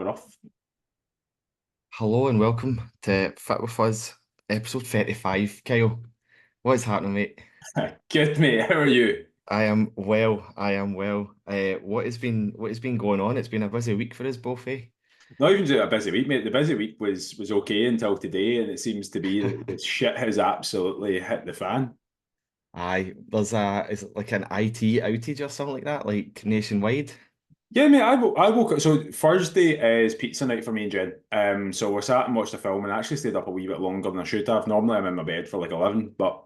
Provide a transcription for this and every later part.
Rough. Hello and welcome to Fit With Us, episode 35. Kyle, what's happening, mate? Good mate, how are you? I am well, I am well. What has been going on? It's been a busy week for us both, eh? Not even just a busy week, mate. The busy week was okay until today, and it seems to be that the shit has absolutely hit the fan. Aye, is it like an IT outage or something like that, like nationwide? Yeah, mate, I woke up. So Thursday is pizza night for me and Jen. So we sat and watched the film, and I actually stayed up a wee bit longer than I should have. Normally, I'm in my bed for like 11, but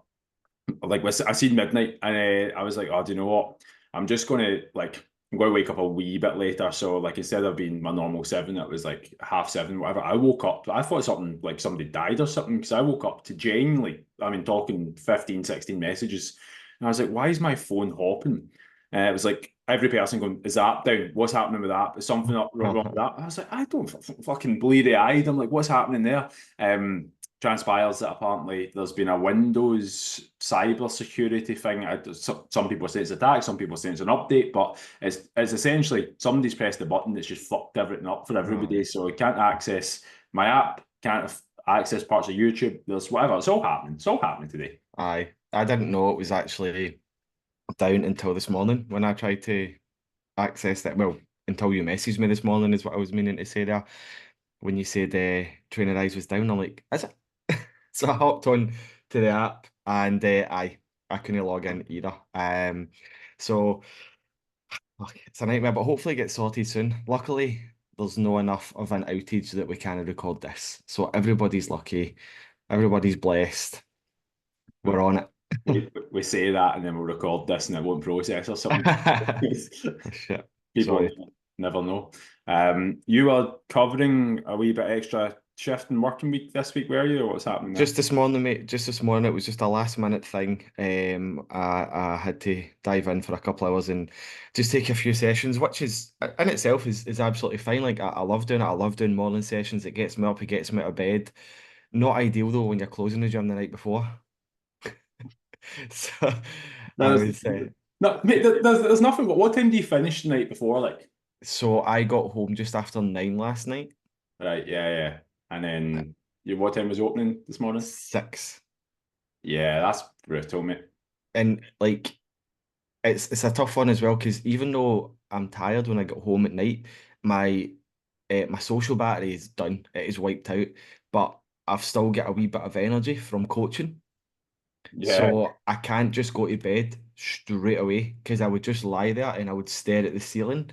I seen midnight, and I was like, oh, do you know what? I'm going to wake up a wee bit later. So like instead of being my normal 7, it was like half 7, whatever. I woke up. I thought something like somebody died or something because I woke up to genuinely, I mean, talking 15, 16 messages, and I was like, why is my phone hopping? It was like every person going, is the app down? What's happening with that? Is something up wrong with that? I was like, I don't fucking bleary eyed. I'm like, what's happening there? Transpires that apparently there's been a Windows cyber security thing. Some people say it's an attack, some people say it's an update, but it's essentially somebody's pressed the button that's just fucked everything up for everybody. Aye, So I can't access my app, can't access parts of YouTube. There's whatever. It's all happening. It's all happening today. aye. I didn't know it was actually down until this morning when I tried to access that. Well, until you messaged me this morning is what I was meaning to say there. When you said Trainer Eyes was down, I'm like, is it? So I hopped on to the app and I couldn't log in either. So fuck, it's a nightmare, but hopefully it gets sorted soon. Luckily, there's no enough of an outage that we can record this. So everybody's lucky, everybody's blessed. We're on it. We say that and then we'll record this and it won't process or something. Oh, shit. People Sorry. never know. You are covering a wee bit extra shift and working week this week, were you, or what's happening there? Just this morning, mate. Just this morning, it was just a last minute thing. I had to dive in for a couple hours and just take a few sessions, which is in itself is absolutely fine. Like I love doing it. I love doing morning sessions. It gets me up. It gets me out of bed. Not ideal though when you're closing the gym the night before. So I There's was no, mate, there's nothing. What time do you finish the night before? Like, so I got home just after 9 last night. right, yeah, yeah. And At then what time was opening this morning? 6, Yeah, that's brutal, mate. and like it's a tough one as well because even though I'm tired when I get home at night, my my social battery is done. It is wiped out, but I've still got a wee bit of energy from coaching. Yeah, So I can't just go to bed straight away because I would just lie there and I would stare at the ceiling.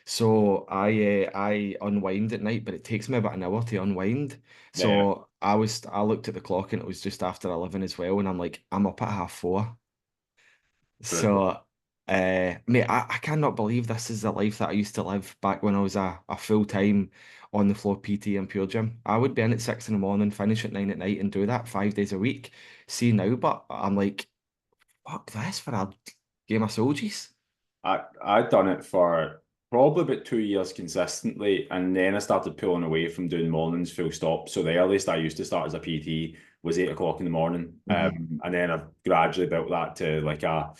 So I unwind at night, but it takes me about an hour to unwind. yeah, So I looked at the clock and it was just after 11 as well, and I'm like, I'm up at 4:30. brutal. So, mate, I cannot believe this is the life that I used to live back when I was a full-time on the floor PT and Pure Gym. I would be in at 6 in the morning, finish at 9 at night, and do that 5 days a week. See now, but I'm like, fuck this for a game of soldiers. I'd done it for probably about 2 years consistently, and then I started pulling away from doing mornings full stop. So the earliest I used to start as a PT was 8 o'clock in the morning, Hmm. and then I've gradually built that to like a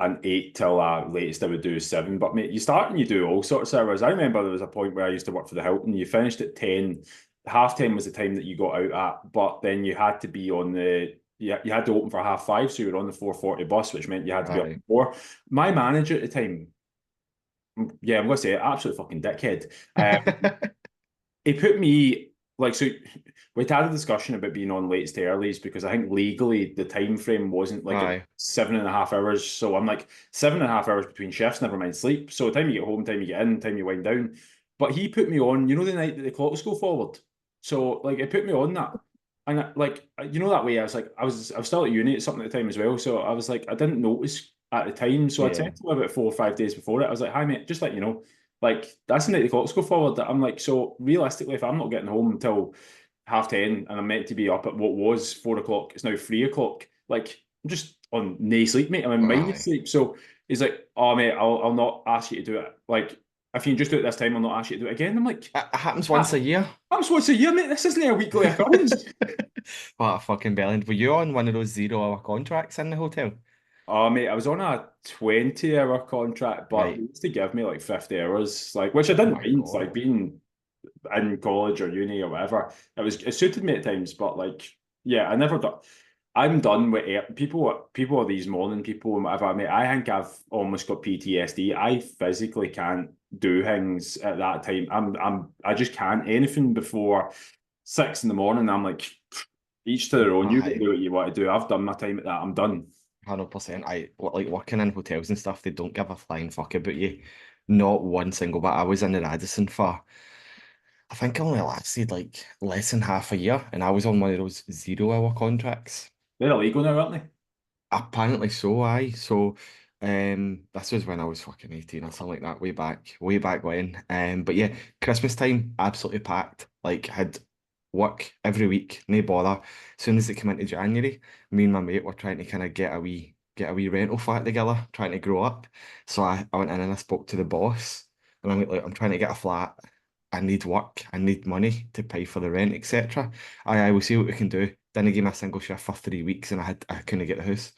an 8 till latest I would do 7. But mate, you start and you do all sorts of hours. I remember there was a point where I used to work for the Hilton. You finished at 10. Half time was the time that you got out at, but then you had to be on the you had to open for half 5, so you were on the 4:40 bus, which meant you had to be up Aye. before. My manager at the time, yeah, I'm gonna say it, absolute fucking dickhead. He put me like so. We had a discussion about being on late to earlys because I think legally the time frame wasn't like a Aye. 7.5 hours. So I'm like 7.5 hours between shifts, never mind sleep. So time you get home, time you get in, time you wind down. But he put me on, the night that the clocks go forward. So like it put me on that. And that way, I was still at uni at something at the time as well. So I was like, I didn't notice at the time. So I said Yeah. to him about 4 or 5 days before it, I was like, hi mate, just let you know. Like that's the night the clocks go forward. That I'm like, so realistically, if I'm not getting home until half 10 and I'm meant to be up at what was 4 o'clock, it's now 3 o'clock. Like I'm just on no sleep, mate. I'm in minus Aye. sleep. So he's like, oh mate, I'll not ask you to do it. Like if you can just do it this time, I'll not ask you to do it again. I'm like, It happens once ah, a year. I'm supposed to year, mate. This isn't a weekly occurrence. What a fucking bellend. Were you on one of those 0 hour contracts in the hotel? Oh mate, I was on a 20-hour contract, but they Right. used to give me like 50 hours, like which I Oh didn't my mind, God. like being in college or uni or whatever. It suited me at times, but like, yeah, I never done. I'm done with people. People are these morning people and whatever. I mean, I think I've almost got PTSD. I physically can't do things at that time. I just can't. Anything before 6 in the morning, I'm like, each to their own. You can I do what you want to do. I've done my time at that. I'm done. 100%. Like working in hotels and stuff, they don't give a flying fuck about you. Not one single bit. I was in the Radisson for, I think it only lasted like less than half a year, and I was on one of those 0 hour contracts. They're illegal now, aren't they? Apparently so, aye. So this was when I was fucking 18 or something like that, way back when. But yeah, Christmas time, absolutely packed. Like had work every week, no bother. As soon as it came into January, me and my mate were trying to kind of get a wee rental flat together, trying to grow up. So I went in and I spoke to the boss and I'm like, I'm trying to get a flat. I need work, I need money to pay for the rent, etc. I will see what we can do. Then they gave me a single shift for 3 weeks and I couldn't get the house.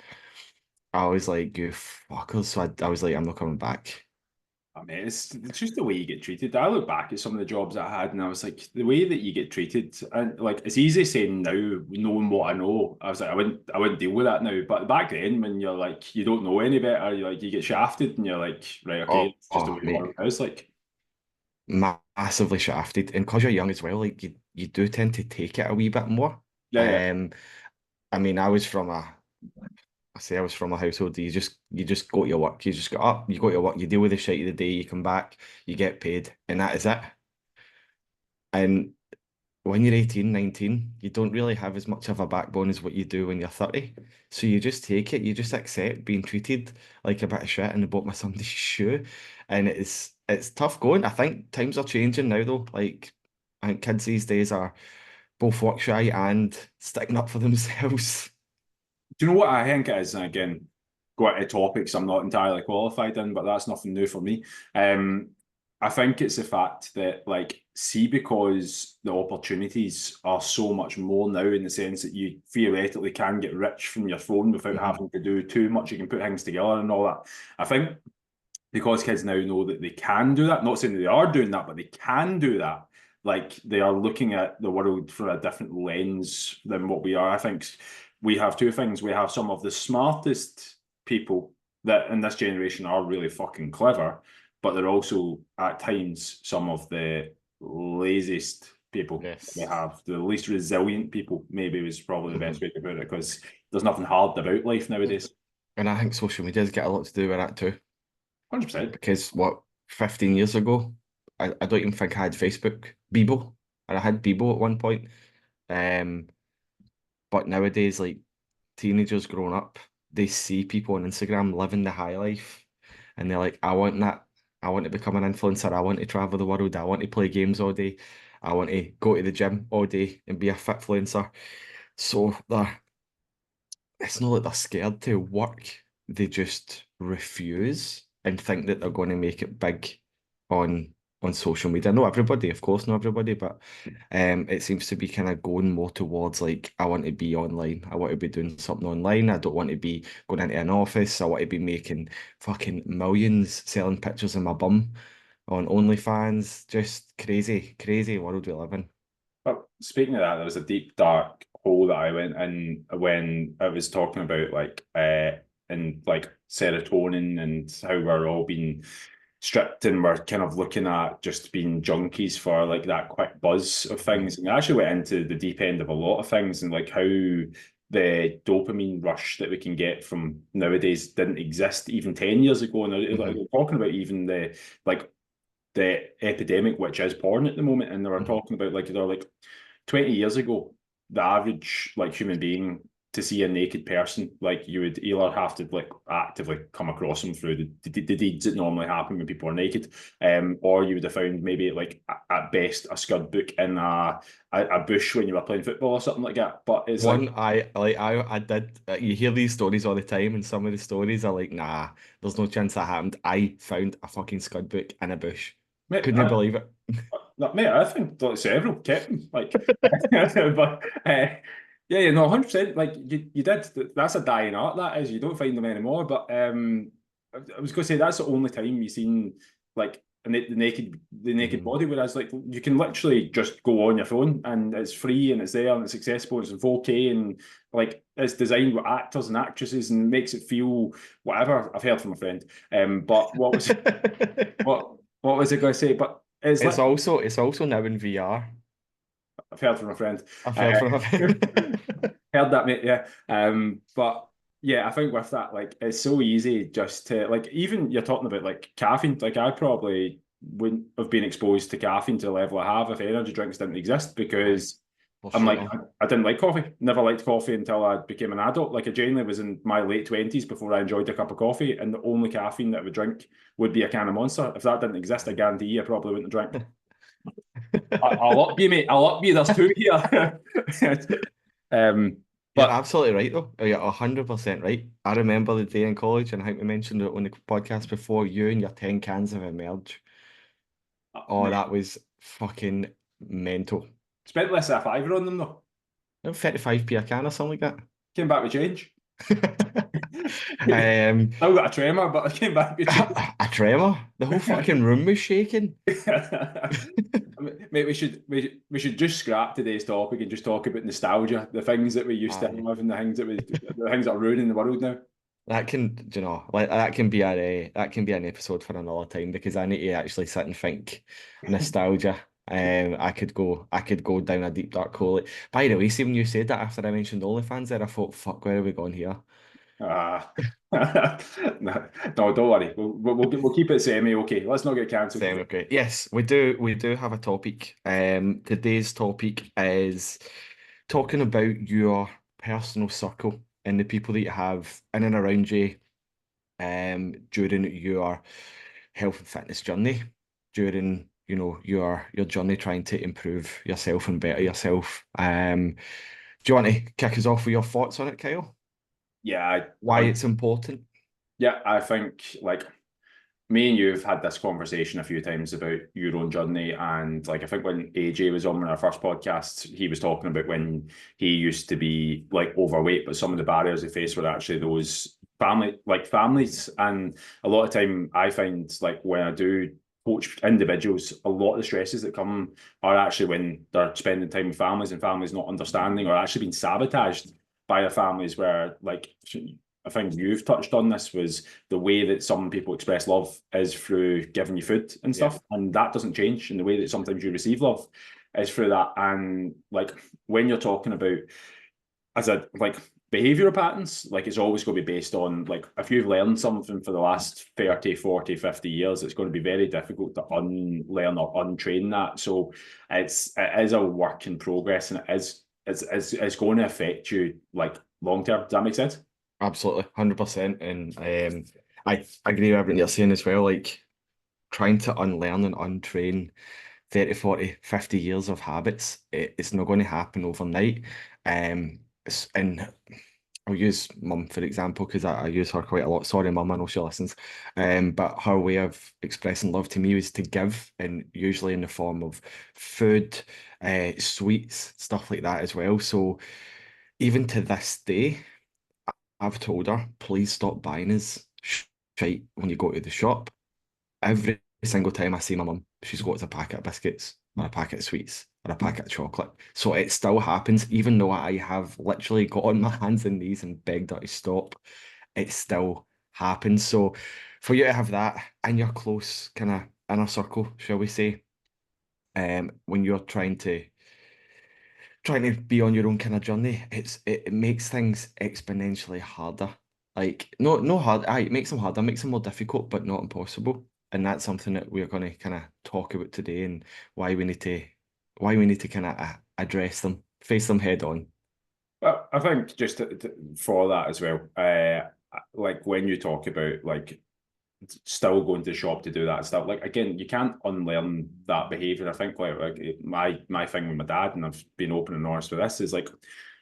I was like, you fuckers. So I was like, I'm not coming back. I mean, it's just the way you get treated. I look back at some of the jobs I had, and I was like, the way that you get treated, and like it's easy saying now, knowing what I know. I was like, I wouldn't deal with that now. But back then, when you're like, you don't know any better, you like you get shafted, and you're like, right, okay, it's just the way the Mate, world is. Like, massively shafted. And because you're young as well, like you do tend to take it a wee bit more. yeah, yeah. Um, I mean, I was from a household that you just go to your work, you just get up, you go to your work, you deal with the shit of the day, you come back, you get paid, and that is it. And when you're 18, 19, you don't really have as much of a backbone as what you do when you're 30. So you just take it, you just accept being treated like a bit of shit in the bottom of somebody's shoe. And it's tough going. I think times are changing now though. Like I think kids these days are both work shy and sticking up for themselves. Do you know what I think it is? And again, go into topics I'm not entirely qualified in, but that's nothing new for me. I think it's the fact that, like, see, because the opportunities are so much more now in the sense that you theoretically can get rich from your phone without Mhm. having to do too much. You can put things together and all that. I think because kids now know that they can do that, not saying that they are doing that, but they can do that. Like they are looking at the world through a different lens than what we are. I think we have two things. We have some of the smartest people that in this generation are really fucking clever, but they're also at times some of the laziest people we Yes. have. The least resilient people, maybe, is probably the best Mhm. way to put it, because there's nothing hard about life nowadays. And I think social media's got a lot to do with that too. 100%. Because what, 15 years ago, I don't even think I had Facebook, Bebo, and I had Bebo at one point. Um, but nowadays, like teenagers growing up, they see people on Instagram living the high life, and they're like, I want that. I want to become an influencer. I want to travel the world. I want to play games all day. I want to go to the gym all day and be a fit influencer. So it's not that they're scared to work. They just refuse and think that they're going to make it big on social media. Not everybody, of course, not everybody, but it seems to be kind of going more towards like I want to be online. I want to be doing something online. I don't want to be going into an office. I want to be making fucking millions selling pictures of my bum on OnlyFans. Just crazy, crazy world we live in. But speaking of that, there was a deep dark hole that I went in when I was talking about and like serotonin and how we're all being stripped and we're kind of looking at just being junkies for like that quick buzz of things. And I actually went into the deep end of a lot of things and like how the dopamine rush that we can get from nowadays didn't exist even 10 years ago. And like, Mhm. we're talking about even like the epidemic, which is porn at the moment, and they were Mhm. talking about like they're like 20 years ago, the average like human being to see a naked person, like you would either have to like actively come across them through the deeds that normally happen when people are naked, or you would have found maybe like at best a scud book in a bush when you were playing football or something like that. But it's like, One, I did. You hear these stories all the time, and some of the stories are like, nah, there's no chance that happened. I found a fucking scud book in a bush. mate, Couldn't you believe it? I think like several kept them. Like, but yeah, yeah, no, 100%. Like you did. That's a dying art. That is. You don't find them anymore. But I was going to say that's the only time you've seen like the naked body. Whereas like you can literally just go on your phone and it's free and it's there and it's accessible. It's in 4K and like it's designed with actors and actresses and makes it feel whatever. I've heard from a friend. But what was I going to say? But it's also now in VR. I've heard from a friend. I've heard from a friend. Heard that, mate. Yeah. But yeah, I think with that, like, it's so easy just to like. Even you're talking about like caffeine. Like, I probably wouldn't have been exposed to caffeine to the level I have if energy drinks didn't exist because I'm like I didn't like coffee. Never liked coffee until I became an adult. Like, I genuinely was in my late 20s before I enjoyed a cup of coffee, and the only caffeine that I would drink would be a can of Monster. If that didn't exist, I guarantee you I probably wouldn't have drank. I'll up you, mate. I'll up you. There's two here. You're absolutely right, though. You're 100% right. I remember the day in college, and I think we mentioned it on the podcast before, you and your 10 cans of Emerge. Oh, mate, that was fucking mental. Spent less than a fiver on them, though. 35p a can or something like that. Came back with change. Still got a tremor, but I came back with change. A tremor? The whole fucking room was shaking. Mate, we should just scrap today's topic and just talk about nostalgia, the things that we used to have, and the things that are ruining the world now. That can, you know, like that can be an episode for another time because I need to actually sit and think nostalgia. I could go down a deep dark hole. By the way, see when you said that after I mentioned OnlyFans there, I thought, fuck, where are we going here? No, don't worry. We'll keep it semi okay. Let's not get cancelled. Semi okay. Yes, we do have a topic. Today's topic is talking about your personal circle and the people that you have in and around you during your health and fitness journey, during your journey trying to improve yourself and better yourself. Do you want to kick us off with your thoughts on it, Kyle? Yeah. Why it's important? Yeah, I think like me and you have had this conversation a few times about your own journey, and like I think when AJ was on our first podcast, he was talking about when he used to be like overweight, but some of the barriers he faced were actually those families, and a lot of time I find like when I do coach individuals, a lot of the stresses that come are actually when they're spending time with families and families not understanding or actually being sabotaged by their families, where like I think you've touched on this was the way that some people express love is through giving you food and stuff, and that doesn't change. And the way that sometimes you receive love is through that. And like when you're talking about as a like behavioral patterns, like it's always going to be based on like if you've learned something for the last 30, 40, 50 years, it's going to be very difficult to unlearn or untrain that. So it is a work in progress, and it's going to affect you like long term. Does that make sense? Absolutely, 100%. And I agree with everything you're saying as well. Like trying to unlearn and untrain 30, 40, 50 years of habits, it's not going to happen overnight. And I'll use Mum for example because I use her quite a lot. Sorry, Mum, I know she listens. But her way of expressing love to me was to give, and usually in the form of food, sweets, stuff like that as well. So even to this day, I've told her, please stop buying us shite when you go to the shop. Every single time I see my mum, she's got a packet of biscuits or a packet of sweets or a packet of chocolate. So it still happens, even though I have literally got on my hands and knees and begged her to stop, it still happens. So for you to have that in your close kind of inner circle, shall we say, when you're trying to be on your own kind of journey, it makes things exponentially harder. Like no hard, it makes them harder, makes them more difficult, but not impossible. And that's something that we're going to kind of talk about today, and why we need to kind of address them, face them head on. Well, I think just for that as well, like when you talk about like still going to the shop to do that stuff, like again, you can't unlearn that behavior. I think like my thing with my dad, and I've been open and honest with this, is like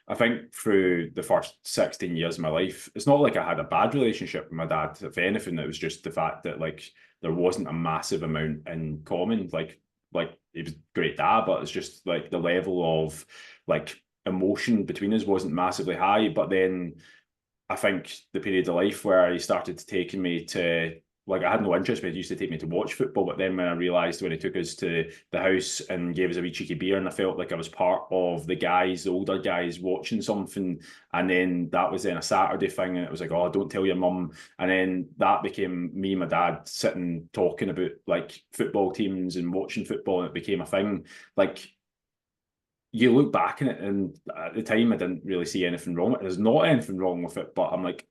I think through the first 16 years of my life, it's not like I had a bad relationship with my dad. If anything, it was just the fact that like there wasn't a massive amount in common. Like he was a great dad, but it's just like the level of like emotion between us wasn't massively high. But then I think the period of life where he started taking me to like I had no interest, but he used to take me to watch football. But then when I realised when he took us to the house and gave us a wee cheeky beer, and I felt like I was part of the guys, the older guys, watching something. And then that was then a Saturday thing, and it was like, oh, don't tell your mum. And then that became me and my dad sitting talking about like football teams and watching football, and it became a thing. Like you look back in it, and at the time I didn't really see anything wrong with it. There's not anything wrong with it, but I'm like,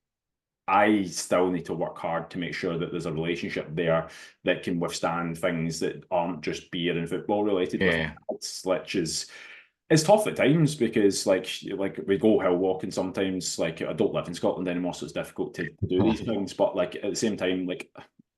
I still need to work hard to make sure that there's a relationship there that can withstand things that aren't just beer and football related. With Yeah. which is it's tough at times because like we go hill walking sometimes. Like I don't live in Scotland anymore, so it's difficult to do these things. But like at the same time, like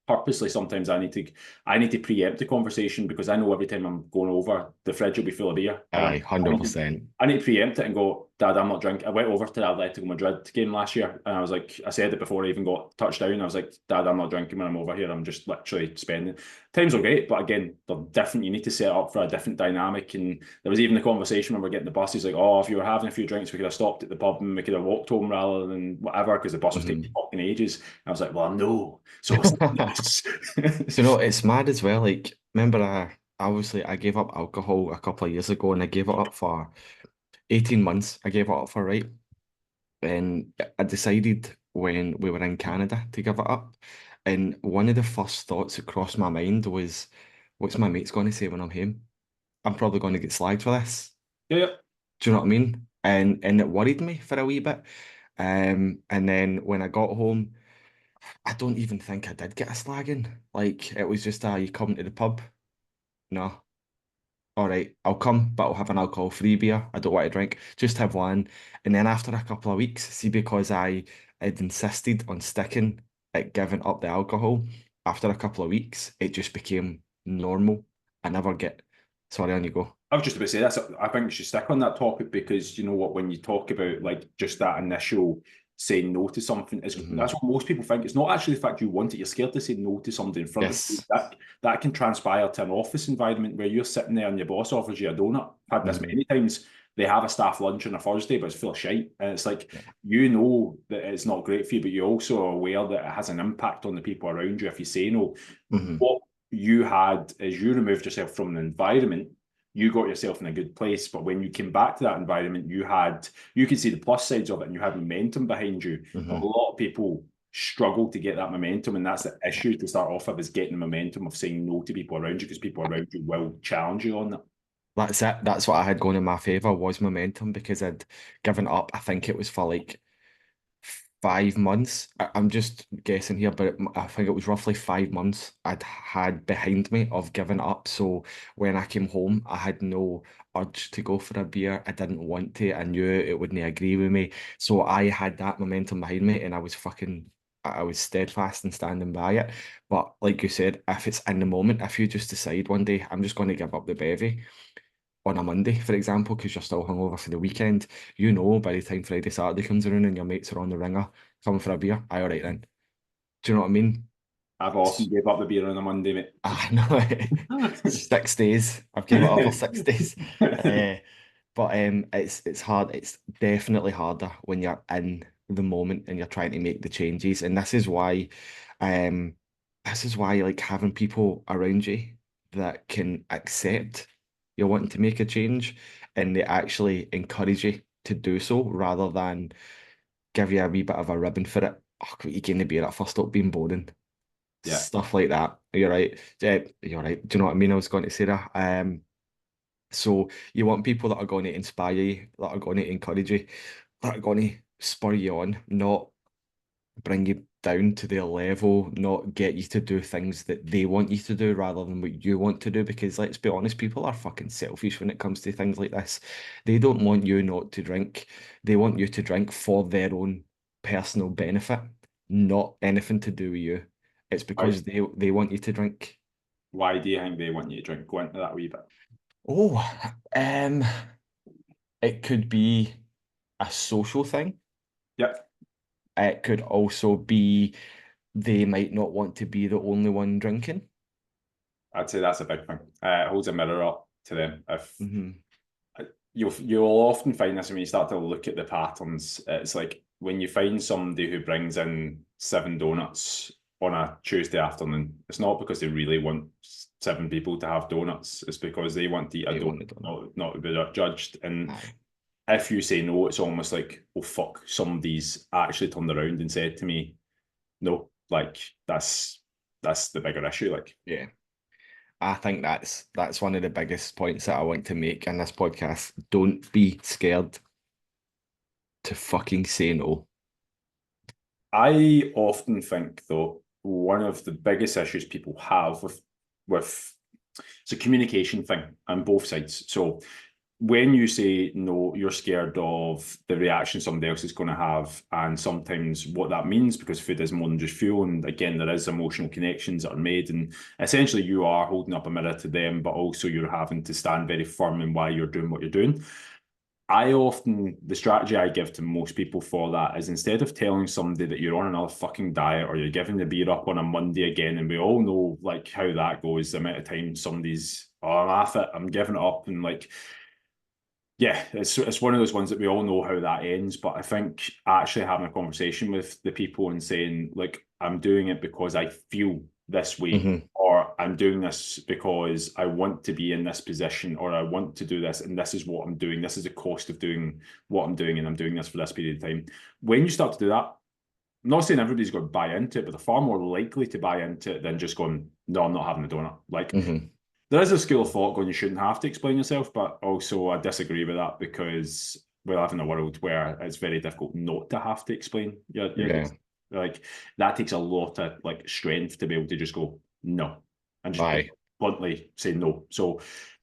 purposely sometimes I need to preempt the conversation because I know every time I'm going over, the fridge will be full of beer. And Aye, 100%. I need to preempt it and go, Dad, I'm not drinking. I went over to the Atletico Madrid game last year and I was like, I said it before I even got touched down. I was like, Dad, I'm not drinking when I'm over here. I'm just literally spending. Times are great, but again, they're different. You need to set up for a different dynamic. And there was even a conversation when we're getting the bus. He's like, oh, if you were having a few drinks, we could have stopped at the pub and we could have walked home rather than whatever because the bus was taking fucking ages. And I was like, well, no. So So, it's mad as well. Like, remember, I gave up alcohol a couple of years ago, and I gave it up for 18 months. I gave it up for, right? And I decided when we were in Canada to give it up. And one of the first thoughts that crossed my mind was, what's my mates going to say when I'm home? I'm probably going to get slagged for this. yeah. Do you know what I mean? And it worried me for a wee bit. And then when I got home, I don't even think I did get a slagging. Like it was just you come to the pub? No. All right, I'll come, but I'll have an alcohol-free beer. I don't want to drink. Just have one. And then after a couple of weeks, see, because I had insisted on sticking at giving up the alcohol, after a couple of weeks, it just became normal. I never get, sorry, on you go. I was just about to say that's. I think we should stick on that topic because you know what, when you talk about like just that initial saying no to something, is Mhm. that's what most people think. It's not actually the fact you want it; you're scared to say no to something in front of you. Yes. That can transpire to an office environment where you're sitting there and your boss offers you a donut. I've had this Mhm. many times. They have a staff lunch on a Thursday, but it's full of shite, and it's like Yeah. you know that it's not great for you, but you also are aware that it has an impact on the people around you if you say no. Mhm. What you had is you removed yourself from an environment, you got yourself in a good place. But when you came back to that environment, you could see the plus sides of it and you had momentum behind you. But a Mhm. lot of people struggle to get that momentum, and that's the issue to start off with, is getting the momentum of saying no to people around you because people around you will challenge you on that. That's it. That's what I had going in my favour was momentum because I'd given up. I think it was for like 5 months. I'm just guessing here, but I think it was roughly 5 months I'd had behind me of giving up. So when I came home, I had no urge to go for a beer. I didn't want to. I knew it wouldn't agree with me. So I had that momentum behind me and I was steadfast and standing by it. But like you said, if it's in the moment, if you just decide one day, I'm just going to give up the bevy on a Monday, for example, because you're still hungover for the weekend, you know by the time Friday, Saturday comes around and your mates are on the ringer coming for a beer, aye, all right then. Do you know what I mean? I've often gave up the beer on a Monday, mate. I know. 6 days. I've given it up for 6 days. Uh, but it's hard. It's definitely harder when you're in the moment and you're trying to make the changes. And um, this is why like having people around you that can accept you're wanting to make a change and they actually encourage you to do so rather than give you a wee bit of a ribbon for it. Oh, you going to be at first up being boring. Yeah. Stuff like that. You're right. Yeah, you're right. Do you know what I mean? I was going to say that. So you want people that are going to inspire you, that are going to encourage you, that are going to spur you on, not bring you down to their level, not get you to do things that they want you to do rather than what you want to do. Because let's be honest, people are fucking selfish when it comes to things like this. They don't want you not to drink. They want you to drink for their own personal benefit, not anything to do with you. It's Why, because they want you to drink. why do you think they want you to drink? Go into that wee bit. Oh, um, it could be a social thing. Yep. It could also be they might not want to be the only one drinking. I'd say that's a big thing. It holds a mirror up to them. If Hmm. you'll often find this when you start to look at the patterns. It's like when you find somebody who brings in 7 donuts on a Tuesday afternoon, it's not because they really want 7 people to have donuts. It's because they want to eat a They donut, want it. not to be judged. And Aye. if you say no, it's almost like, oh fuck, somebody's actually turned around and said to me, no, like that's the bigger issue. Like, Yeah. I think that's one of the biggest points that I want to make in this podcast. Don't be scared to fucking say no. I often think though, one of the biggest issues people have with it's a communication thing on both sides. So when you say no, you're scared of the reaction somebody else is going to have, and sometimes what that means, because food is more than just fuel, and again, there is emotional connections that are made, and essentially you are holding up a mirror to them, but also you're having to stand very firm in why you're doing what you're doing. The strategy I give to most people for that is, instead of telling somebody that you're on another fucking diet or you're giving the beer up on a Monday again, and we all know like how that goes, the amount of times somebody's, oh, I'm off it, I'm giving it up, and like, yeah, it's one of those ones that we all know how that ends. But I think actually having a conversation with the people and saying, like, I'm doing it because I feel this way, Mm-hmm. or I'm doing this because I want to be in this position, or I want to do this, and this is what I'm doing. This is the cost of doing what I'm doing, and I'm doing this for this period of time. When you start to do that, I'm not saying everybody's going to buy into it, but they're far more likely to buy into it than just going, no, I'm not having a donut. Like, Mm-hmm. there is a school of thought going, you shouldn't have to explain yourself, but also I disagree with that, because we live in a world where it's very difficult not to have to explain your Yeah. like, that takes a lot of like strength to be able to just go no, and just Aye. bluntly say no. So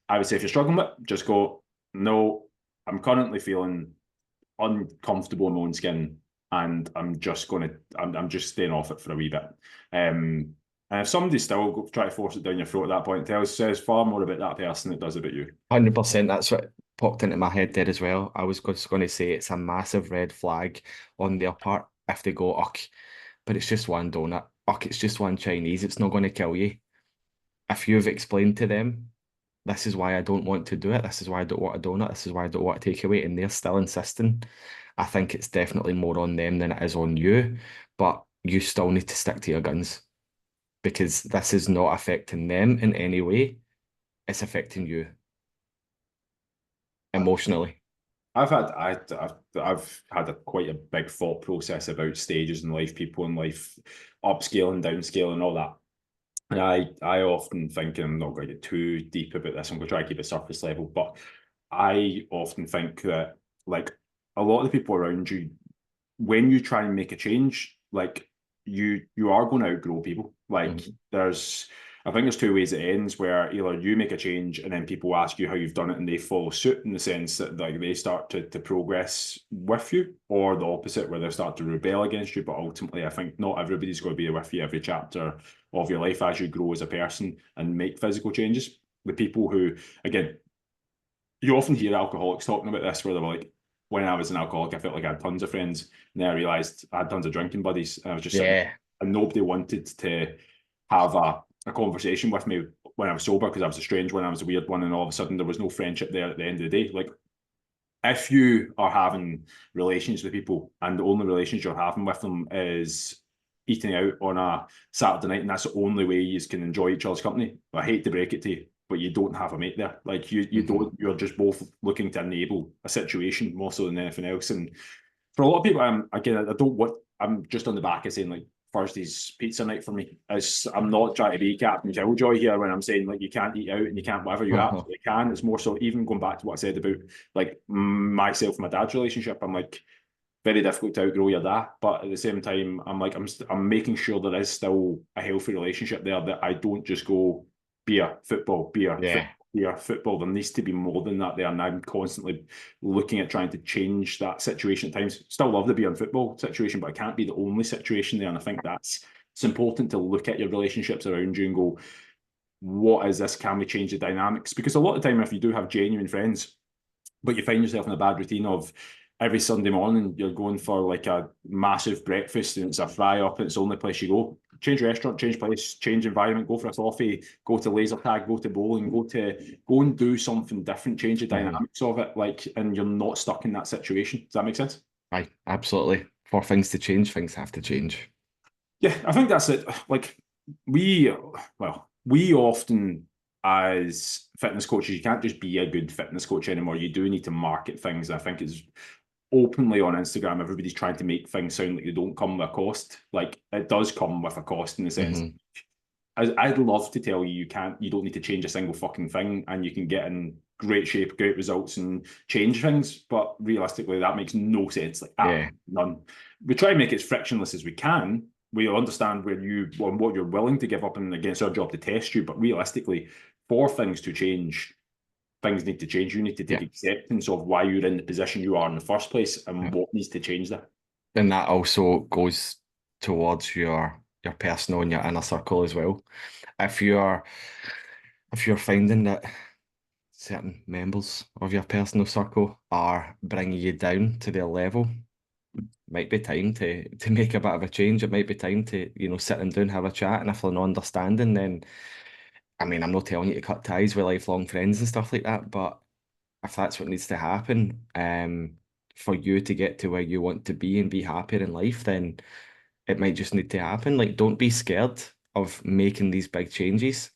I would say, if you're struggling with it, just go, no, I'm currently feeling uncomfortable in my own skin, and I'm just staying off it for a wee bit. And if somebody still try to force it down your throat at that point, says far more about that person than it does about you. 100%. That's what popped into my head there as well. I was just going to say it's a massive red flag on their part if they go, "Uck, but it's just one donut. Uck, it's just one Chinese. It's not going to kill you." If you've explained to them, this is why I don't want to do it. This is why I don't want a donut. This is why I don't want a takeaway, and they're still insisting. I think it's definitely more on them than it is on you, but you still need to stick to your guns because this is not affecting them in any way. It's affecting you emotionally. I've had quite a big thought process about stages in life, people in life, upscaling, downscaling, all that. And I often think, and I'm not going to get too deep about this, I'm going to try to keep it surface level, but I often think that, like, a lot of the people around you, when you try and make a change, like, you are going to outgrow people. Like, Mhm. I think there's 2 ways it ends, where either you make a change and then people ask you how you've done it and they follow suit, in the sense that like they start to progress with you, or the opposite, where they start to rebel against you. But ultimately, I think not everybody's going to be with you every chapter of your life as you grow as a person and make physical changes. The people who, again, you often hear alcoholics talking about this, where they're like, when I was an alcoholic, I felt like I had tons of friends. And then I realised I had tons of drinking buddies. And I was just sitting, Yeah. and nobody wanted to have a conversation with me when I was sober, because I was a strange one, I was a weird one, and all of a sudden there was no friendship there at the end of the day. Like, if you are having relations with people and the only relations you're having with them is eating out on a Saturday night, and that's the only way you can enjoy each other's company, I hate to break it to you, but you don't have a mate there. Like, you Mhm. don't, you're just both looking to enable a situation more so than anything else. And for a lot of people, I'm just on the back of saying, like, Thursday's pizza night for me. I'm not trying to be Captain Killjoy here when I'm saying, like, you can't eat out and you can't whatever. You absolutely can. It's more so, even going back to what I said about like myself and my dad's relationship, I'm like, very difficult to outgrow your dad, but at the same time, I'm like, I'm making sure there is still a healthy relationship there, that I don't just go beer, football, beer, football, Yeah. beer, football. There needs to be more than that there, and I'm constantly looking at trying to change that situation at times. Still love the beer and football situation, but it can't be the only situation there. And I think it's important to look at your relationships around you and go, what is this? Can we change the dynamics? Because a lot of the time, if you do have genuine friends, but you find yourself in a bad routine of every Sunday morning you're going for like a massive breakfast and it's a fry up and it's the only place you go. Change restaurant, change place, change environment, go for a coffee, go to laser tag, go to bowling, go and do something different, change the Mhm. dynamics of it, like, and you're not stuck in that situation. Does that make sense? Aye, absolutely. For things to change, things have to change. Yeah, I think that's it. Like we, we often as fitness coaches, you can't just be a good fitness coach anymore. You do need to market things. I think it's openly on Instagram, everybody's trying to make things sound like they don't come with a cost. Like it does come with a cost in the sense. Hmm. I'd love to tell you you don't need to change a single fucking thing and you can get in great shape, great results and change things. But realistically, that makes no sense. Like Yeah, none. We try and make it as frictionless as we can. We understand what you're willing to give up, and against our job to test you. But realistically, for things to change, things need to change. You need to take yeah, acceptance of why you're in the position you are in the first place yeah. and what needs to change that. And that also goes towards your personal and your inner circle as well. If you're if you're finding that certain members of your personal circle are bringing you down to their level, might be time to make a bit of a change. It might be time to, sit them down, have a chat, and if they're not understanding, then I mean, I'm not telling you to cut ties with lifelong friends and stuff like that, but if that's what needs to happen, for you to get to where you want to be and be happier in life, then it might just need to happen. Like, don't be scared of making these big changes.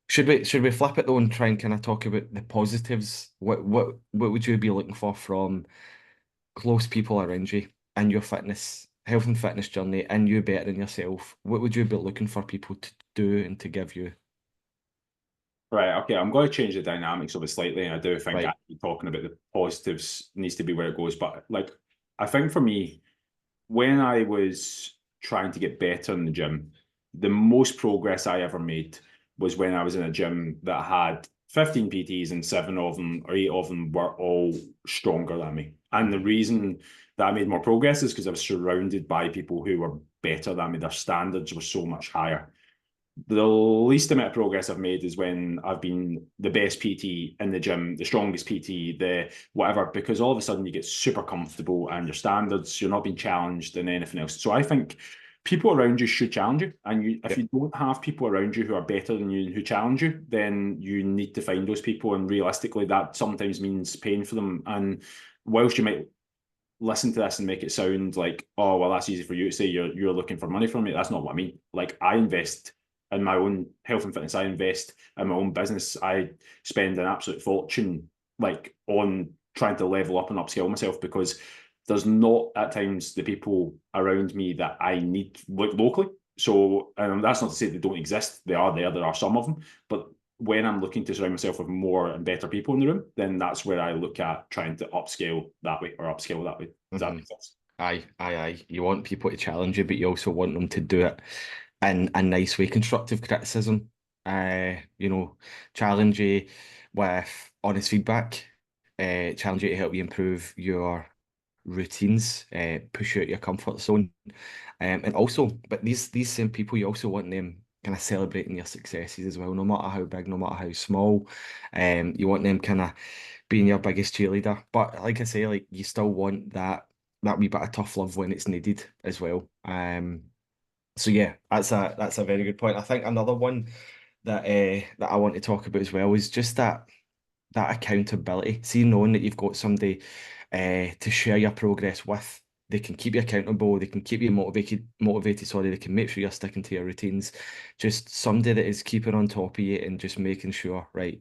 Should we flip it though and try and kind of talk about the positives? What would you be looking for from close people around you and your health and fitness journey, and you bettering yourself? What would you be looking for people to do and to give you? Right, okay, I'm going to change the dynamics of it slightly, and I do think Right. actually talking about the positives needs to be where it goes. But like, I think for me, when I was trying to get better in the gym, the most progress I ever made was when I was in a gym that had 15 PTs and seven of them or eight of them were all stronger than me. And the reason that I made more progress is because I was surrounded by people who were better than me. Their standards were so much higher. The least amount of progress I've made is when I've been the best PT in the gym, the strongest PT, the whatever, because all of a sudden you get super comfortable and your standards, you're not being challenged and anything else. So I think people around you should challenge you. And if Yep. you don't have people around you who are better than you and who challenge you, then you need to find those people. And realistically, that sometimes means paying for them. And whilst you might listen to this and make it sound like, oh, well, that's easy for you to say you're looking for money from me. That's not what I mean. Like I invest in my own health and fitness. I invest in my own business. I spend an absolute fortune like on trying to level up and upscale myself because there's not at times the people around me that I need locally. So that's not to say they don't exist. They are there. There are some of them, but when I'm looking to surround myself with more and better people in the room, then that's where I look at trying to upscale that way or upscale that way. Does that Hmm. make sense? Aye, aye, aye. You want people to challenge you, but you also want them to do it in a nice way, constructive criticism. Challenge you with honest feedback, challenge you to help you improve your routines, push you out your comfort zone. And also, but these same people, you also want them kind of celebrating your successes as well, no matter how big, no matter how small. You want them kind of being your biggest cheerleader. But like I say, like you still want that wee bit of tough love when it's needed as well. So yeah, that's a very good point. I think another one that I want to talk about as well is just that accountability. See, knowing that you've got somebody to share your progress with. They can keep you accountable, they can keep you motivated, sorry, they can make sure you're sticking to your routines. Just somebody that is keeping on top of you and just making sure, right,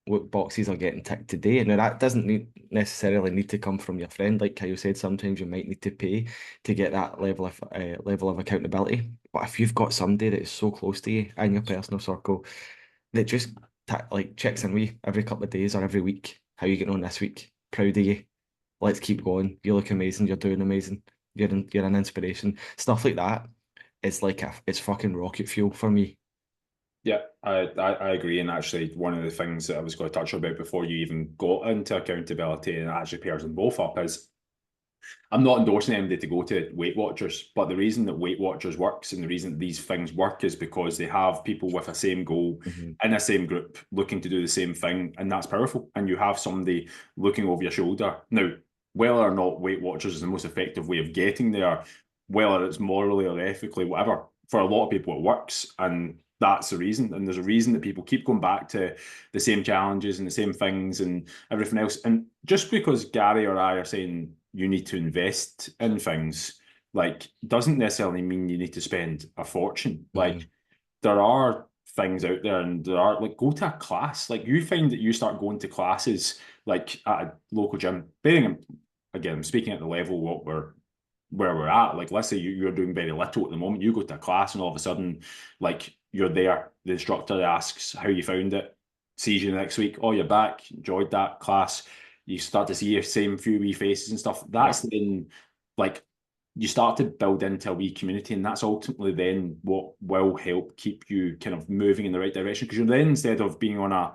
what boxes are getting ticked today. Now that doesn't necessarily need to come from your friend. Like Kyle said, sometimes you might need to pay to get that level of accountability. But if you've got somebody that is so close to you in your personal circle that just like checks in with you every couple of days or every week, how you getting on this week? Proud of you. Let's keep going. You look amazing. You're doing amazing. You're an inspiration. Stuff like that is like it's fucking rocket fuel for me. Yeah, I agree. And actually, one of the things that I was going to touch about before you even got into accountability and it actually pairs them both up is I'm not endorsing anybody to go to Weight Watchers, but the reason that Weight Watchers works and the reason that these things work is because they have people with a same goal Mhm. in a same group looking to do the same thing, and that's powerful. And you have somebody looking over your shoulder. Now, whether or not Weight Watchers is the most effective way of getting there, whether it's morally or ethically, whatever, for a lot of people it works, and that's the reason. And there's a reason that people keep going back to the same challenges and the same things and everything else. And just because Gary or I are saying you need to invest in things like doesn't necessarily mean you need to spend a fortune. Like Hmm. there are things out there, and there are like go to a class. Like you find that you start going to classes like at a local gym. Bearing again, I'm speaking at the level what we're where we're at. Like let's say you're doing very little at the moment. You go to a class and all of a sudden, like you're there. The instructor asks how you found it, sees you next week. Oh, you're back. Enjoyed that class. You start to see your same few wee faces and stuff. Yeah. That's then like you start to build into a wee community, and that's ultimately then what will help keep you kind of moving in the right direction. Because you're then, instead of being on a,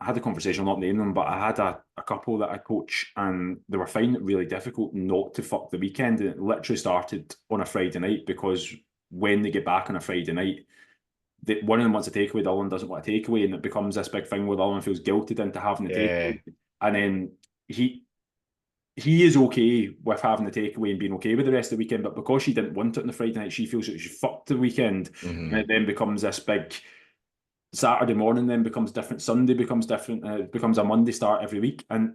I had a conversation, I'll not name them, but I had a couple that I coach, and they were finding it really difficult not to fuck the weekend. And it literally started on a Friday night, because when they get back on a Friday night, one of them wants a takeaway, the other one doesn't want a takeaway, and it becomes this big thing where the other one feels guilted into having the Yeah. takeaway. And then he is okay with having the takeaway and being okay with the rest of the weekend, but because she didn't want it on the Friday night, she feels that she fucked the weekend, and Hmm. it then becomes this big Saturday morning, then becomes different, Sunday becomes different, and it becomes a Monday start every week. And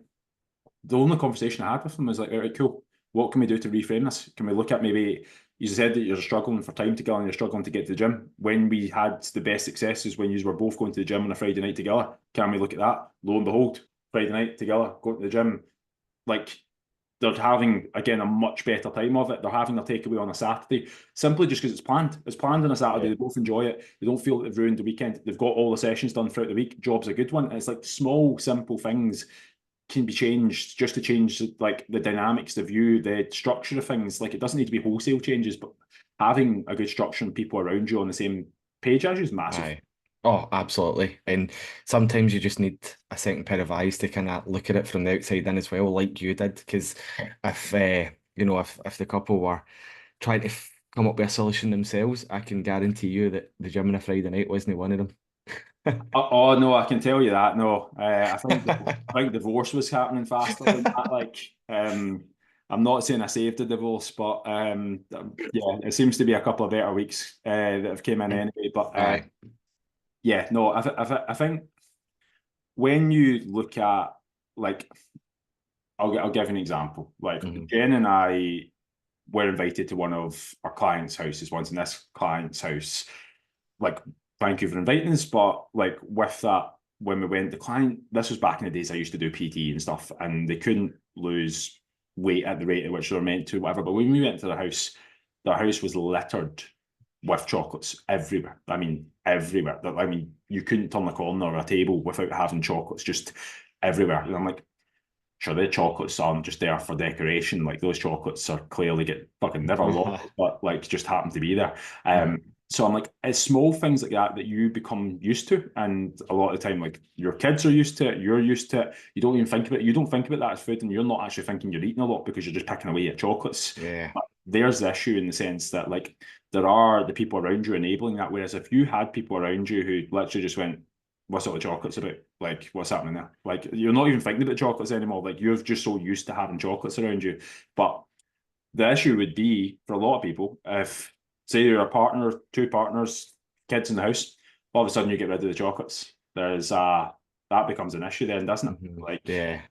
the only conversation I had with him was like, all right, cool. What can we do to reframe this? Can we look at maybe you said that you're struggling for time together and you're struggling to get to the gym. When we had the best successes when you were both going to the gym on a Friday night together. Can we look at that? Lo and behold, Friday night together, going to the gym. Like they're having again a much better time of it. They're having their takeaway on a Saturday simply just because it's planned. It's planned on a Saturday. Yeah. They both enjoy it. They don't feel that they've ruined the weekend. They've got all the sessions done throughout the week. Job's a good one. And it's like small, simple things can be changed just to change like the dynamics, the view, the structure of things. Like it doesn't need to be wholesale changes, but having a good structure and people around you on the same page as you is massive. Aye. Oh, absolutely. And sometimes you just need a second pair of eyes to kind of look at it from the outside in as well, like you did. Because if if the couple were trying to come up with a solution themselves, I can guarantee you that the gym on a Friday night wasn't one of Oh, no, I can tell you that. No, them. I think divorce was happening faster than that. Like, I'm not saying I saved the divorce, but yeah, it seems to be a couple of better weeks that have came in anyway. But Aye. yeah, no, I think when you look at like, I'll give an example. Like Hmm. Jen and I were invited to one of our clients' houses once, in this client's house, like thank you for inviting us. But like with that, when we went, the client, this was back in the days I used to do PT and stuff, and they couldn't lose weight at the rate at which they were meant to, whatever. But when we went to their house was littered with chocolates everywhere. I mean, everywhere. I mean, you couldn't turn a corner or a table without having chocolates just everywhere. And I'm like, sure, the chocolates aren't just there for decoration. Like those chocolates are clearly get fucking never lost, but like just happen to be there. Yeah. So I'm like, it's small things like that that you become used to, and a lot of the time, like your kids are used to it, you're used to it. You don't even think about it. You don't think about that as food, and you're not actually thinking you're eating a lot because you're just picking away at chocolates. Yeah. But there's the issue in the sense that like there are the people around you enabling that. Whereas if you had people around you who literally just went, what's all the chocolates about? Like, what's happening there? Like, you're not even thinking about chocolates anymore. Like, you're just so used to having chocolates around you. But the issue would be for a lot of people if, say, you're a partner, two partners, kids in the house, all of a sudden you get rid of the chocolates. There's that becomes an issue then, doesn't it? Hmm. Like, Yeah.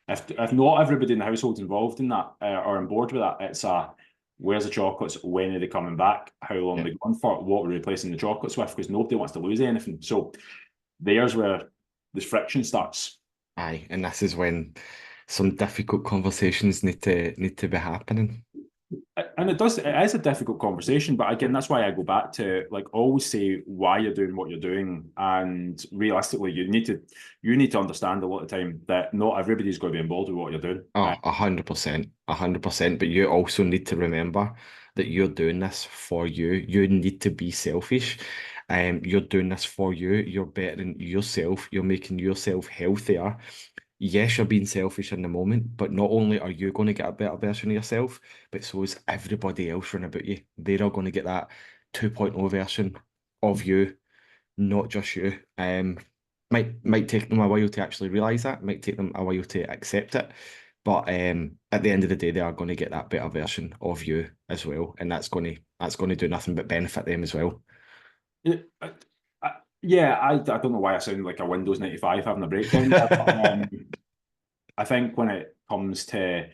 if not everybody in the household's involved in that or on board with that, it's where's the chocolates? When are they coming back? How long are Yeah. they going for? What are we replacing the chocolates with? Because nobody wants to lose anything. So there's where the friction starts. Aye. And this is when some difficult conversations need to be happening. And it is a difficult conversation, but again, that's why I go back to like always say why you're doing what you're doing. And realistically, you need to understand a lot of the time that not everybody's going to be on board with what you're doing. Oh, 100%, 100%. But you also need to remember that you're doing this for you. You need to be selfish. You're doing this for you. You're bettering yourself. You're making yourself healthier. Yes, you're being selfish in the moment, but not only are you going to get a better version of yourself, but so is everybody else around about you. They're all going to get that 2.0 version of you, not just you. Might take them a while to actually realize that. Might take them a while to accept it, but at the end of the day, they are going to get that better version of you as well, and that's going to do nothing but benefit them as well. Yeah, I don't know why I sound like a Windows 95 having a breakdown there, but I think when it comes to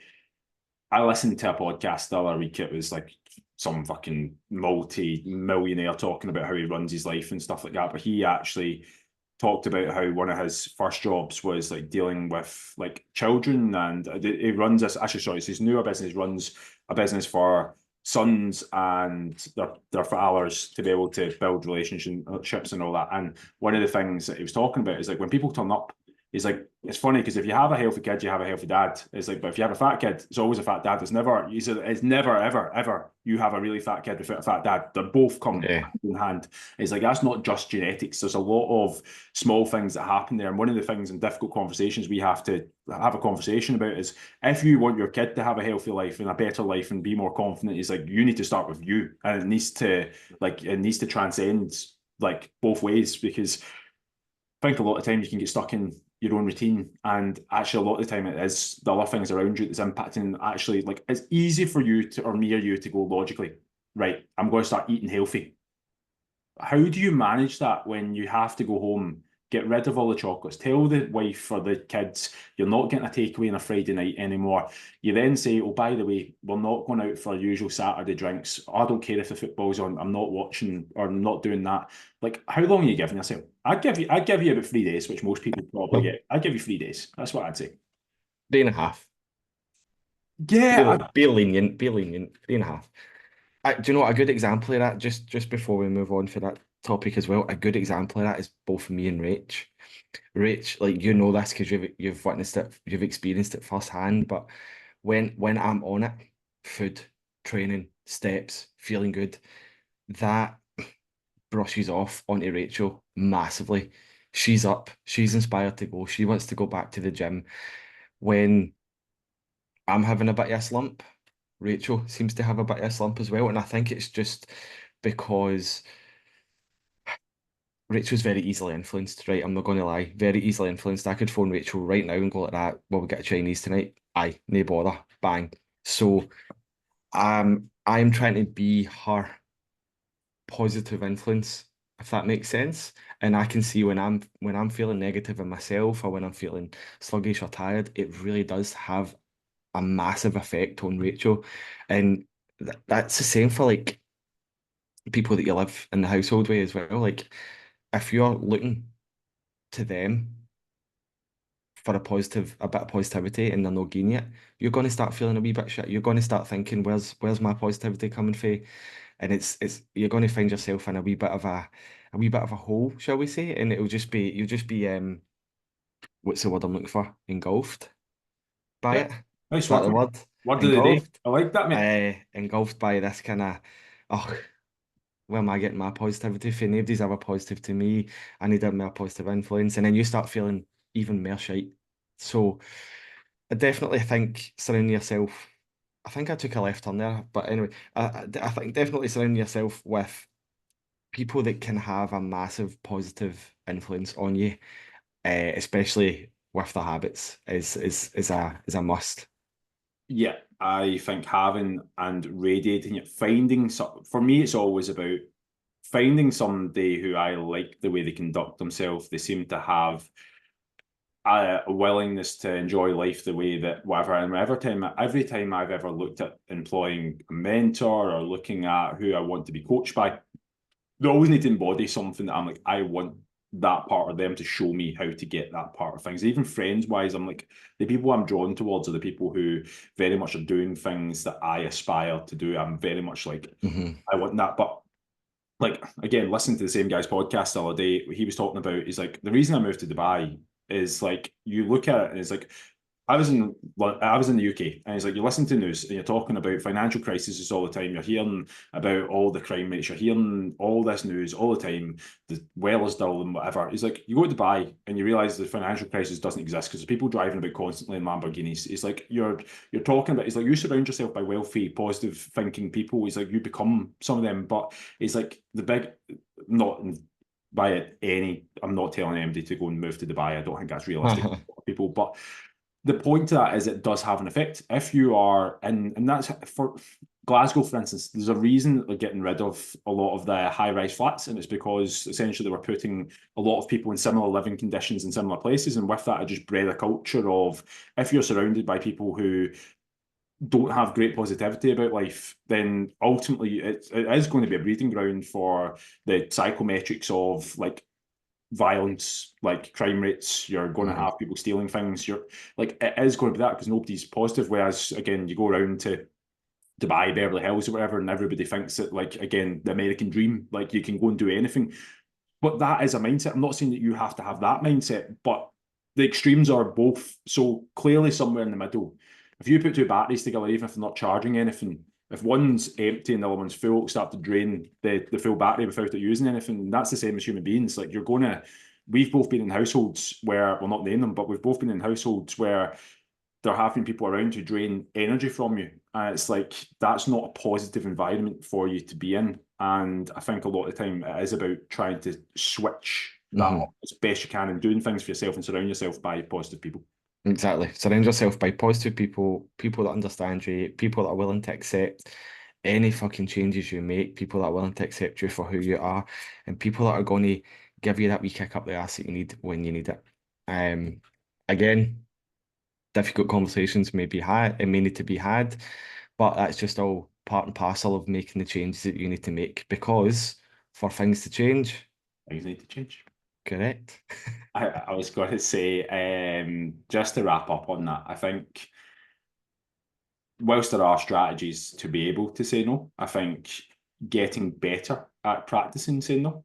I listened to a podcast the other week. It was like some fucking multi-millionaire talking about how he runs his life and stuff like that. But he actually talked about how one of his first jobs was like dealing with like children, and he runs this. Actually, sorry, it's his newer business. Runs a business for sons and their fathers to be able to build relationships and all that. And one of the things that he was talking about is like when people turn up, he's like, it's funny because if you have a healthy kid, you have a healthy dad. It's like, but if you have a fat kid, it's always a fat dad. It's never, ever, ever you have a really fat kid without a fat dad. They both come Yeah. hand in hand. It's like, that's not just genetics. There's a lot of small things that happen there. And one of the things in difficult conversations we have to have a conversation about is if you want your kid to have a healthy life and a better life and be more confident, it's like, you need to start with you. And it needs to transcend like both ways, because I think a lot of times you can get stuck in your own routine, and actually a lot of the time it is the other things around you that's impacting. Actually, like, it's easy for you to, or me or you, to go logically, right, I'm going to start eating healthy. How do you manage that when you have to go home, get rid of all the chocolates, tell the wife or the kids you're not getting a takeaway on a Friday night anymore? You then say, oh, by the way, we're not going out for our usual Saturday drinks. I don't care if the football's on, I'm not watching or I'm not doing that. Like, how long are you giving yourself? I'd give you about 3 days, which most people probably Well, get. I'd give you 3 days. That's what I'd say. 3.5. Yeah, Be lenient, 3.5. Do you know what, a good example of that, just before we move on for that topic as well, a good example of that is both me and Rach. Rach, like, you know this because you've witnessed it, you've experienced it firsthand. But when I'm on it, food, training, steps, feeling good, that brushes off onto Rachel massively. She's up, she's inspired to go, she wants to go back to the gym. When I'm having a bit of a slump, Rachel seems to have a bit of a slump as well. And I think it's just because Rachel's very easily influenced, right? I'm not going to lie, very easily influenced. I could phone Rachel right now and go like that. Well, we get a Chinese tonight. Aye, no bother. Bang. So I'm trying to be her positive influence, if that makes sense. And I can see when I'm feeling negative in myself, or when I'm feeling sluggish or tired, it really does have a massive effect on Rachel. And that's the same for like people that you live in the household with as well. Like, if you're looking to them for a bit of positivity, and they're not getting it, you're going to start feeling a wee bit shit. You're going to start thinking, where's my positivity coming from? And it's you're going to find yourself in a wee bit of a hole, shall we say? And you'll just be what's the word I'm looking for? Engulfed by yeah. it. Nice Is that word the for word? word of the day. Engulfed. I like that, mate. Engulfed by this kind of, oh, where am I getting my positivity from? Nobody's ever positive to me. I need a positive influence. And then you start feeling even more shite. So I definitely think surrounding yourself, I think I took a left turn there, but anyway, I think definitely surrounding yourself with people that can have a massive positive influence on you, especially with the habits, is a must. Yeah, I think having and radiating it, finding some, for me, it's always about finding somebody who I like the way they conduct themselves. They seem to have a willingness to enjoy life the way that whatever. And every time I've ever looked at employing a mentor or looking at who I want to be coached by, they always need to embody something that I'm like, I want that part of them to show me how to get that part of things. Even friends wise, I'm like, the people I'm drawn towards are the people who very much are doing things that I aspire to do. I'm very much like, Hmm. I want that. But like, again, listening to the same guy's podcast the other day, he was talking about, he's like, the reason I moved to Dubai is like, you look at it and it's like, I was in the UK, and it's like you listen to news and you're talking about financial crises all the time. You're hearing about all the crime rates. You're hearing all this news all the time. The well is dull and whatever. It's like you go to Dubai and you realize the financial crisis doesn't exist because people driving about constantly in Lamborghinis. It's like you're talking about. It's like you surround yourself by wealthy, positive thinking people. It's like you become some of them. But it's like the big, not by any. I'm not telling anybody to go and move to Dubai. I don't think that's realistic for people, but the point to that is it does have an effect. If you are in, and that's for Glasgow, for instance, there's a reason that they're getting rid of a lot of the high-rise flats, and it's because essentially they were putting a lot of people in similar living conditions in similar places, and with that, it just bred a culture of if you're surrounded by people who don't have great positivity about life, then ultimately it is going to be a breeding ground for the psychometrics of like violence, like crime rates. You're going to Mhm. have people stealing things. You're like, it is going to be that because nobody's positive. Whereas again, you go around to Dubai, Beverly Hills, or whatever, and everybody thinks that, like, again, the American dream, like you can go and do anything. But that is a mindset. I'm not saying that you have to have that mindset, but the extremes are both so clearly somewhere in the middle. If you put two batteries together, even if they're not charging anything, if one's empty and the other one's full, start to drain the full battery without it using anything. That's the same as human beings. Like you're gonna, we've both been in households where, well, not name them, but we've both been in households where there have been people around who drain energy from you. It's like that's not a positive environment for you to be in. And I think a lot of the time it is about trying to switch that up Mhm. as best you can and doing things for yourself and surround yourself by positive people. Exactly. Surround yourself by positive people, people that understand you, people that are willing to accept any fucking changes you make, people that are willing to accept you for who you are, and people that are going to give you that wee kick up the ass that you need when you need it. Um, Again, difficult conversations may be had and may need to be had, but that's just all part and parcel of making the changes that you need to make because for things to change, Things need to change. correct? I was going to say, just to wrap up on that, I think whilst there are strategies to be able to say no, I think getting better at practicing saying no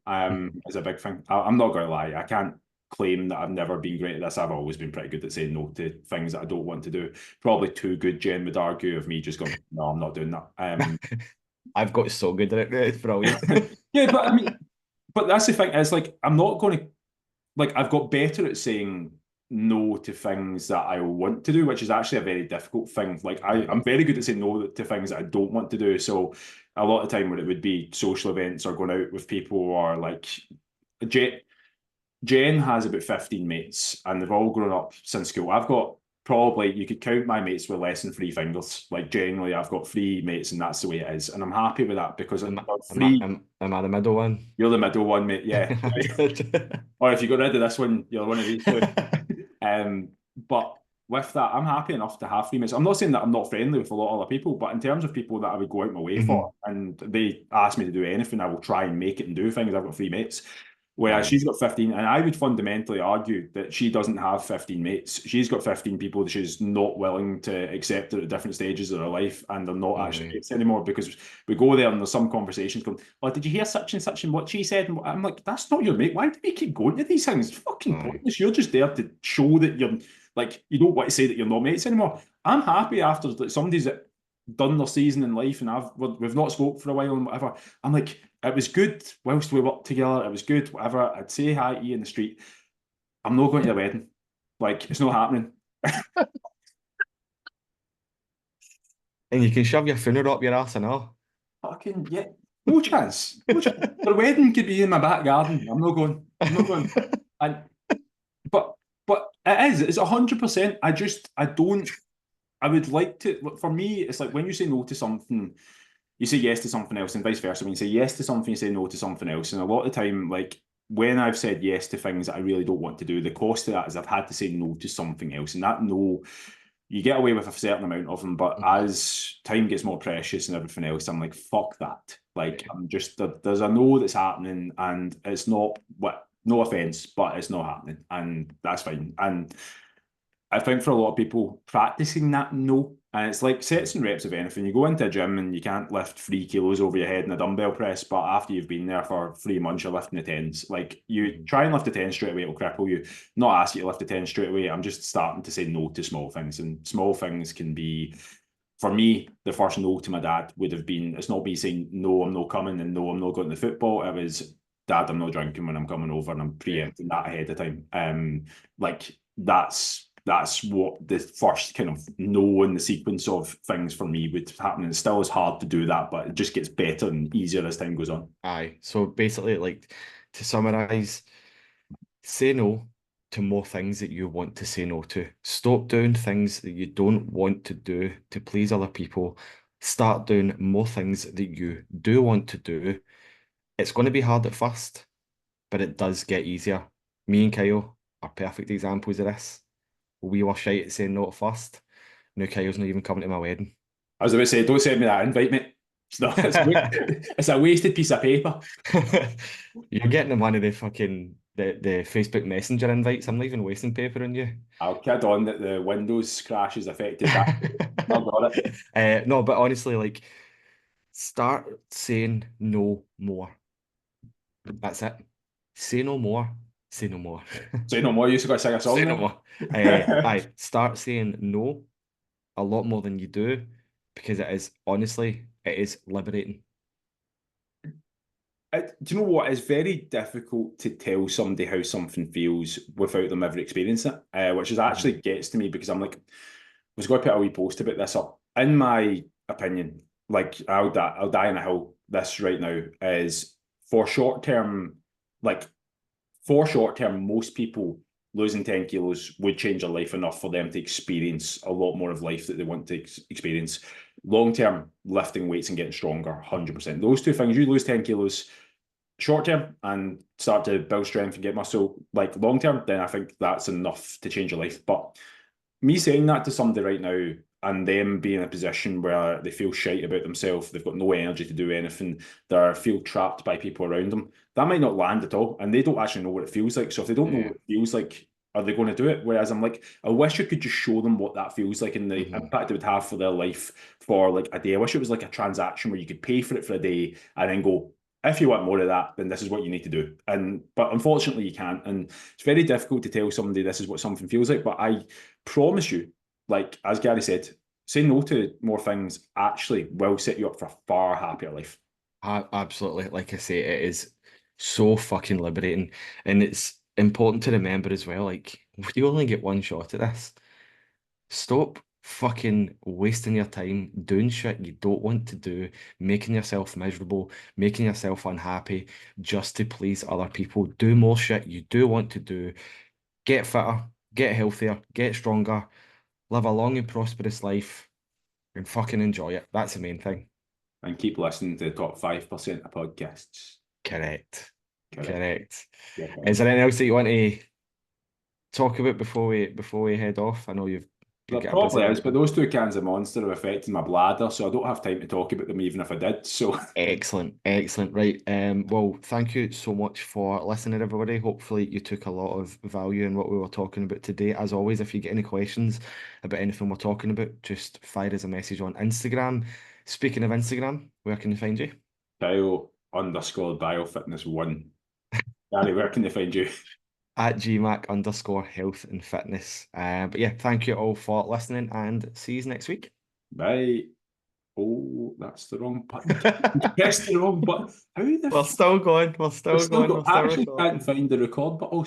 is a big thing. I'm not going to lie, I can't claim that I've never been great at this. I've always been pretty good at saying no to things that I don't want to do. Probably too good, Jen would argue, of me just going, no, I'm not doing that. I've got so good at it, it's brilliant. Yeah, but I mean, but that's the thing. It's like I'm not going to like I've got better at saying no to things that I want to do, which is actually a very difficult thing. Like I'm very good at saying no to things that I don't want to do. So a lot of time when it would be social events or going out with people or like Jen, Jen has about 15 mates and they've all grown up since school. I've got probably you could count my mates with less than three fingers. Like generally I've got three mates and that's the way it is. And I'm happy with that because Am, am, I- three, am I the middle one? you're the middle one, mate. Yeah. Or if you got rid of this one, you're one of these two. But with that, I'm happy enough to have three mates. I'm not saying that I'm not friendly with a lot of other people, but in terms of people that I would go out my way Mhm. for, and they ask me to do anything, I will try and make it and do things. I've got three mates. Whereas Aye. she's got 15, and I would fundamentally argue that she doesn't have 15 mates. She's got 15 people that she's not willing to accept at different stages of her life, and they're not actually Aye. mates anymore because we go there and there's some conversations going, oh, did you hear such and what she said? And I'm like, that's not your mate. Why do we keep going to these things? It's fucking Aye. pointless. You're just there to show that you're like, you don't want to say that you're not mates anymore. I'm happy after like somebody's done their season in life and we've not spoke for a while and whatever. I'm like, it was good whilst we worked together. It was good, whatever. I'd say hi to you in the street. I'm not going to the wedding. Like, it's not happening. And you can shove your funeral up your arse and all. Fucking, yeah. No chance. No chance. The wedding could be in my back garden. I'm not going. I'm not going. And but it is. It's 100%. I don't. I would like to. Look, for me, it's like when you say no to something, you say yes to something else, and vice versa. When you say yes to something, you say no to something else. And a lot of the time, like when I've said yes to things that I really don't want to do, the cost of that is I've had to say no to something else. And that no, you get away with a certain amount of them, but Mhm. as time gets more precious and everything else, I'm like, fuck that. Like, I'm just, there's a no that's happening, and it's not what, no offense, but it's not happening. And that's fine. And I think for a lot of people, practicing that no, and it's like sets and reps of anything. You go into a gym and you can't lift 3 kilos over your head in a dumbbell press, but after you've been there for 3 months, you're lifting the tens. Like you Mhm. try and lift the 10 straight away, it'll cripple you. Not ask you to lift the 10 straight away. I'm just starting to say no to small things. And small things can be, for me, the first no to my dad would have been, it's not me saying, no, I'm not coming and no, I'm not going to football. It was, Dad, I'm not drinking when I'm coming over, and I'm Yeah. preempting that ahead of time. Like that's what the first kind of no in the sequence of things for me would happen. And it still is hard to do that, but it just gets better and easier as time goes on. Aye. So basically, like to summarize, say no to more things that you want to say no to. Stop doing things that you don't want to do to please other people. Start doing more things that you do want to do. It's going to be hard at first, but it does get easier. Me and Kyle are perfect examples of this. We were shy at saying no at first. Now Kyle's not even coming to my wedding. I was about to say, don't send me that invite, mate. It's a wasted piece of paper. You're getting one of the fucking the Facebook Messenger invites. I'm not even wasting paper on you. I'll kid on that the Windows crash has affected that. I've got it. No, but honestly, like, start saying no more. That's it. Say no more. Say no more. Say no more, you just got to sing a song Say no now. more. Start saying no a lot more than you do, because it is liberating. Do you know what? It's very difficult to tell somebody how something feels without them ever experiencing it, which is actually gets to me because I'm like, I was going to put a wee post about this up. In my opinion, like I'll die on a hill. This right now is for short term, like for short term, most people losing 10 kilos would change their life enough for them to experience a lot more of life that they want to experience. Long term, lifting weights and getting stronger, 100%. Those two things, you lose 10 kilos short term and start to build strength and get muscle, like long term, then I think that's enough to change your life. But me saying that to somebody right now and them being in a position where they feel shite about themselves, they've got no energy to do anything, they feel trapped by people around them, that might not land at all. And they don't actually know what it feels like. So if they don't know what it feels like, are they going to do it? Whereas I'm like, I wish you could just show them what that feels like and the impact it would have for their life for like a day. I wish it was like a transaction where you could pay for it for a day and then go, if you want more of that, then this is what you need to do. But unfortunately you can't. And it's very difficult to tell somebody this is what something feels like. But I promise you, like as Gary said, saying no to more things actually will set you up for a far happier life. Absolutely. Like I say, it is so fucking liberating. And it's important to remember as well, like, you only get one shot at this. Stop fucking wasting your time doing shit you don't want to do, making yourself miserable, making yourself unhappy just to please other people. Do more shit you do want to do. Get fitter, get healthier, get stronger, live a long and prosperous life, and fucking enjoy it. That's the main thing. And keep listening to the top 5% of podcasts. Correct. Yeah, Is there anything else that you want to talk about before we head off? I know you've there got a busy probably is, night. but those two cans of Monster have affected my bladder, so I don't have time to talk about them even if I did. So Excellent. Right. Well, thank you so much for listening, everybody. Hopefully you took a lot of value in what we were talking about today. As always, if you get any questions about anything we're talking about, just fire us a message on Instagram. Speaking of Instagram, where can they find you? Kyle_biofitness1. Gary, where can they find you? At GMAC_health and fitness. But yeah, thank you all for listening and see you next week. Bye. Oh, that's the wrong button. Press the wrong button. How the We're still going. We're still going. We're I still actually recording. can't find the record button. Oh,